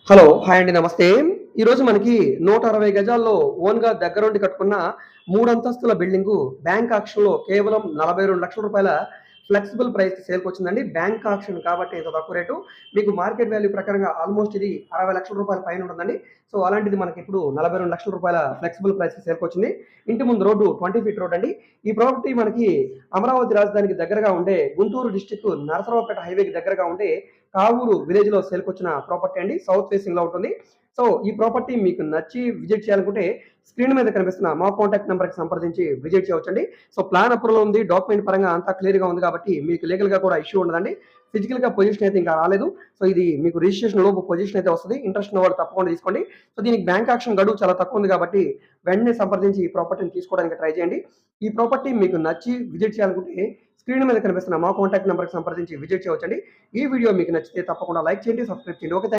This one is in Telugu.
హలో! హాయ్ అండి. నమస్తే. ఈరోజు మనకి 160 గజాల్లో ఓన్‌గా దగ్గరుండి కట్టుకున్న 3 అంతస్తుల బిల్డింగు బ్యాంక్ ఆక్షన్‌లో కేవలం రూ. 42,00,000 ఫ్లెక్సిబుల్ ప్రైస్‌కి సేల్‌కొచ్చిందండి. బ్యాంక్ ఆక్షన్ కాబట్టి ఇంత తక్కువ రేటు. మీకు మార్కెట్ వాల్యూ ప్రకారంగా ఆల్‌మోస్ట్ ఇది రూ. 60,00,000 పైన ఉంటుందండి. సో, అలాంటిది మనకిప్పుడు రూ. 42,00,000 ఫ్లెక్సిబుల్ ప్రైస్‌కి సేల్‌కొచ్చింది. ఇంటి ముందు రోడ్డు 20 ఫీట్ రోడ్ అండి. ఈ ప్రాపర్టీ మనకి అమరావతి రాజధానికి దగ్గరగా ఉండే గుంటూరు డిస్ట్రిక్ట్ నరసరావుపేట హైవేకి దగ్గరగా ఉండే కావూరు విలేజ్‌లో సేల్‌కొచ్చిన ప్రాపర్టీ అండి. సౌత్ ఫేసింగ్‌లో ఉంటుంది. సో, ఈ ప్రాపర్టీ మీకు నచ్చి విజిట్ చేయాలనుకుంటే స్క్రీన్ మీద కనిపిస్తున్న మా కాంటాక్ట్ నంబర్‌కి సంప్రదించి విజిట్ చేయవచ్చండి. సో, ప్లాన్ అప్రూవల్‌లో ఉంది. డాక్యుమెంట్ పరంగా అంతా క్లియర్‌గా ఉంది కాబట్టి మీకు లీగల్‌గా కూడా ఇష్యూ ఉండదండి. ఫిజికల్‌గా పొజిషన్ అయితే ఇంకా రాలేదు. సో, ఇది మీకు రిజిస్ట్రేషన్ లోపు పొజిషన్ అయితే వస్తది. ఇంట్రెస్ట్ ఉన్నవాళ్ళు తప్పకుండా తీసుకోండి. సో, దీనికి బ్యాంక్ యాక్షన్ గడువు చాలా తక్కువ ఉంది కాబట్టి వెంటనే సంప్రదించి ఈ ప్రాపర్టీని తీసుకోవడానికి ట్రై చేయండి. ఈ ప్రాపర్టీ మీకు నచ్చి విజిట్ చేయాలనుకుంటే స్క్రీన్ మీద కనిపిస్తున్న మా కాంటాక్ట్ నంబర్‌కి సంప్రదించి విజిట్ చేయవచ్చండి. ఈ వీడియో మీకు నచ్చితే తప్పకుండా లైక్ చేయండి, సబ్స్క్రైబ్ చేయండి. ఓకే.